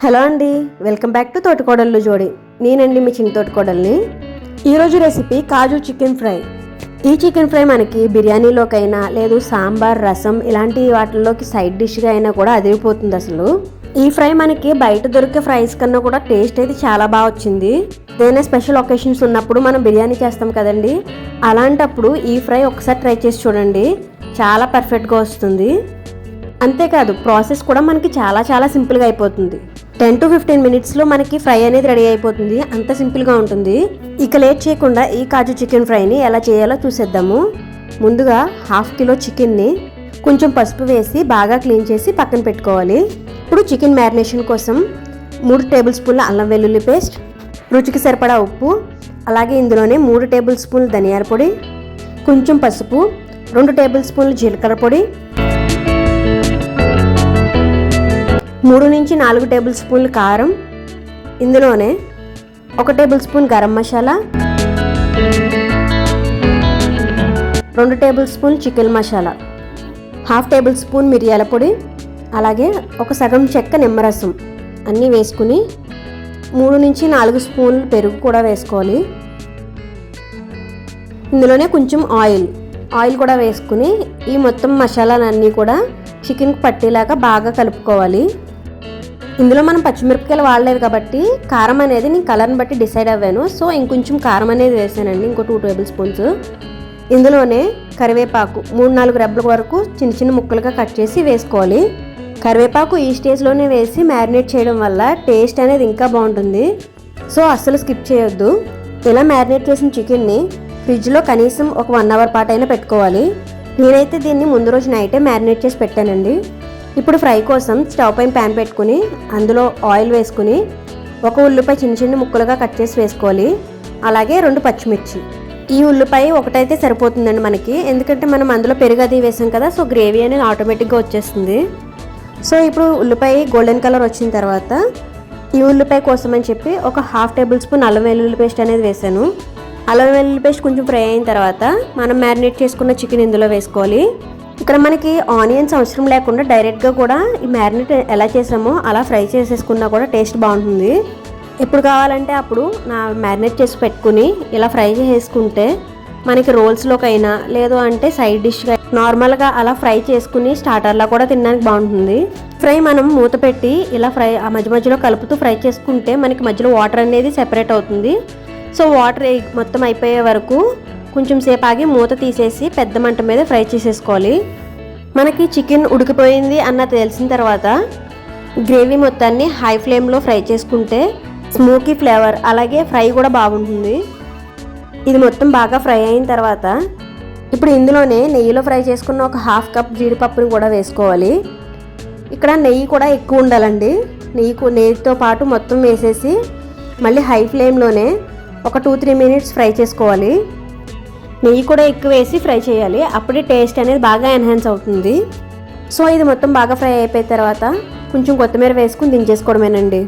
Hello అండి, welcome back to తోటికోడళ్ళు జోడి. నేనండి మీ చిన్న తోటికోడల్ని. ఈరోజు రెసిపీ కాజు చికెన్ ఫ్రై. ఈ చికెన్ ఫ్రై మనకి బిర్యానీలోకైనా లేదు సాంబార్, రసం ఇలాంటి వాటిల్లోకి సైడ్ డిష్గా అయినా కూడా అదిరిపోతుంది. అసలు ఈ ఫ్రై మనకి బయట దొరికే ఫ్రైస్ కన్నా కూడా టేస్ట్ అయితే చాలా బాగా వచ్చింది. ఏదైనా స్పెషల్ ఒకేషన్స్ ఉన్నప్పుడు మనం బిర్యానీ చేస్తాం కదండి, అలాంటప్పుడు ఈ ఫ్రై ఒకసారి ట్రై చేసి చూడండి, చాలా పర్ఫెక్ట్గా వస్తుంది. అంతేకాదు ప్రాసెస్ కూడా మనకి చాలా సింపుల్గా అయిపోతుంది. 10 to 15 మినిట్స్లో మనకి ఫ్రై అనేది రెడీ అయిపోతుంది. అంత సింపుల్గా ఉంటుంది. ఇక లేట్ చేయకుండా ఈ కాజు చికెన్ ఫ్రైని ఎలా చేయాలో చూసేద్దాము. ముందుగా 1/2 కిలో చికెన్ని కొంచెం పసుపు వేసి బాగా క్లీన్ చేసి పక్కన పెట్టుకోవాలి. ఇప్పుడు చికెన్ మ్యారినేషన్ కోసం 3 టేబుల్ స్పూన్ల అల్లం వెల్లుల్లి పేస్ట్, రుచికి సరిపడా ఉప్పు, అలాగే ఇందులోనే 3 టేబుల్ స్పూన్ల ధనియాల పొడి, కొంచెం పసుపు, 2 టేబుల్ స్పూన్ల జీలకర్ర పొడి, 3 నుంచి 4 టేబుల్ స్పూన్లు కారం, ఇందులోనే 1 table spoon garam masala, 2 table spoon chicken masala, 1/2 table spoon మిరియాల పొడి, అలాగే ఒక సగం చెక్క నిమ్మరసం అన్నీ వేసుకుని 3 నుంచి 4 స్పూన్లు పెరుగు కూడా వేసుకోవాలి. ఇందులోనే కొంచెం ఆయిల్ కూడా వేసుకుని ఈ మొత్తం మసాలాలన్నీ కూడా చికెన్కి పట్టేలాగా బాగా కలుపుకోవాలి. ఇందులో మనం పచ్చిమిరపకాయలు వాడలేదు కాబట్టి కారం అనేది నేను కలర్ని బట్టి డిసైడ్ అవ్వాను. సో ఇంకొంచెం కారం అనేది వేసానండి, ఇంకో 2 టేబుల్ స్పూన్స్. ఇందులోనే కరివేపాకు 3-4 రెబ్బల వరకు చిన్న ముక్కలుగా కట్ చేసి వేసుకోవాలి. కరివేపాకు ఈ స్టేజ్లోనే వేసి మ్యారినేట్ చేయడం వల్ల టేస్ట్ అనేది ఇంకా బాగుంటుంది. సో అస్సలు స్కిప్ చేయొద్దు. ఇలా మ్యారినేట్ చేసిన చికెన్ని ఫ్రిడ్జ్లో కనీసం ఒక 1 అవర్ పాటు అయినా పెట్టుకోవాలి. నేనైతే దీన్ని ముందు రోజు నైటే మ్యారినేట్ చేసి పెట్టానండి. ఇప్పుడు ఫ్రై కోసం స్టవ్ పైన ప్యాన్ పెట్టుకుని అందులో ఆయిల్ వేసుకుని ఒక ఉల్లిపాయ చిన్న ముక్కలుగా కట్ చేసి వేసుకోవాలి. అలాగే 2 పచ్చిమిర్చి. ఈ ఉల్లిపాయ ఒకటైతే సరిపోతుందండి మనకి, ఎందుకంటే మనం అందులో పెరుగు అది వేసాం కదా, సో గ్రేవీ అనేది ఆటోమేటిక్గా వచ్చేస్తుంది. సో ఇప్పుడు ఉల్లిపాయ గోల్డెన్ కలర్ వచ్చిన తర్వాత ఈ ఉల్లిపాయ కోసం అని చెప్పి ఒక 1/2 టేబుల్ స్పూన్ అల్లం వెల్లుల్లి పేస్ట్ అనేది వేసాను. అల్లం వెల్లుల్లి పేస్ట్ కొంచెం ఫ్రై అయిన తర్వాత మనం మ్యారినేట్ చేసుకున్న చికెన్ ఇందులో వేసుకోవాలి. ఇక్కడ మనకి ఆనియన్స్ అవసరం లేకుండా డైరెక్ట్గా కూడా ఈ మ్యారినేట్ ఎలా చేసామో అలా ఫ్రై చేసేసుకున్నా కూడా టేస్ట్ బాగుంటుంది. ఎప్పుడు కావాలంటే అప్పుడు మ్యారినేట్ చేసి పెట్టుకుని ఇలా ఫ్రై చేసేసుకుంటే మనకి రోల్స్లోకైనా లేదు అంటే సైడ్ డిష్గా నార్మల్గా అలా ఫ్రై చేసుకుని స్టార్టర్లా కూడా తినడానికి బాగుంటుంది. ఫ్రై మనం మూత పెట్టి ఇలా ఫ్రై ఆ మధ్యలో కలుపుతూ ఫ్రై చేసుకుంటే మనకి మధ్యలో వాటర్ అనేది సెపరేట్ అవుతుంది. సో వాటర్ మొత్తం అయిపోయే వరకు కొంచెం సేపు ఆగి మూత తీసేసి పెద్ద మంట మీద ఫ్రై చేసేసుకోవాలి. మనకి చికెన్ ఉడికిపోయింది అన్న తెలిసిన తర్వాత గ్రేవీ మొత్తాన్ని హై ఫ్లేమ్లో ఫ్రై చేసుకుంటే స్మోకీ ఫ్లేవర్ అలాగే ఫ్రై కూడా బాగుంటుంది. ఇది మొత్తం బాగా ఫ్రై అయిన తర్వాత ఇప్పుడు ఇందులోనే నెయ్యిలో ఫ్రై చేసుకున్న ఒక 1/2 కప్ జీడిపప్పుని కూడా వేసుకోవాలి. ఇక్కడ నెయ్యి కూడా ఎక్కువ ఉండాలండి. నెయ్యితో పాటు మొత్తం వేసేసి మళ్ళీ హై ఫ్లేమ్లోనే ఒక 2-3 మినిట్స్ ఫ్రై చేసుకోవాలి. నెయ్యి కూడా ఎక్కువ వేసి ఫ్రై చేయాలి, అప్పుడే టేస్ట్ అనేది బాగా ఎన్హాన్స్ అవుతుంది. సో ఇది మొత్తం బాగా ఫ్రై అయిపోయిన తర్వాత కొంచెం కొత్తిమీర వేసుకుని దించేసుకోవడమేనండి.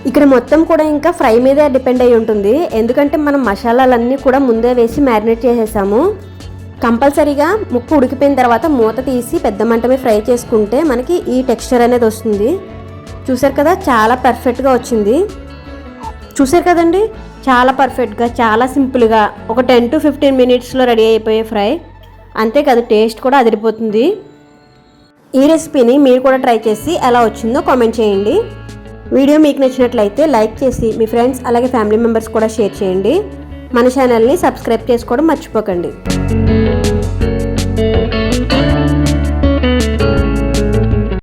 ఇక్కడ మొత్తం కూడా ఇంకా ఫ్రై మీదే డిపెండ్ అయి ఉంటుంది, ఎందుకంటే మనం మసాలాలన్నీ కూడా ముందే వేసి మ్యారినేట్ చేసేసాము. కంపల్సరీగా ముక్క ఉడికిపోయిన తర్వాత మూత తీసి పెద్ద మంట మీద ఫ్రై చేసుకుంటే మనకి ఈ టెక్స్చర్ అనేది వస్తుంది. చూసారు కదా, చాలా పర్ఫెక్ట్గా వచ్చింది. చూసారు కదండి, చాలా పర్ఫెక్ట్గా చాలా సింపుల్గా ఒక 10 to 15 మినిట్స్లో రెడీ అయిపోయే ఫ్రై. అంతేకాదు టేస్ట్ కూడా అదిరిపోతుంది. ఈ రెసిపీని మీరు కూడా ట్రై చేసి ఎలా వచ్చిందో కామెంట్ చేయండి. వీడియో మీకు నచ్చినట్లయితే లైక్ చేసి మీ ఫ్రెండ్స్ అలాగే ఫ్యామిలీ మెంబర్స్ కూడా షేర్ చేయండి. మన ఛానల్ని సబ్స్క్రైబ్ చేసుకోవడం మర్చిపోకండి.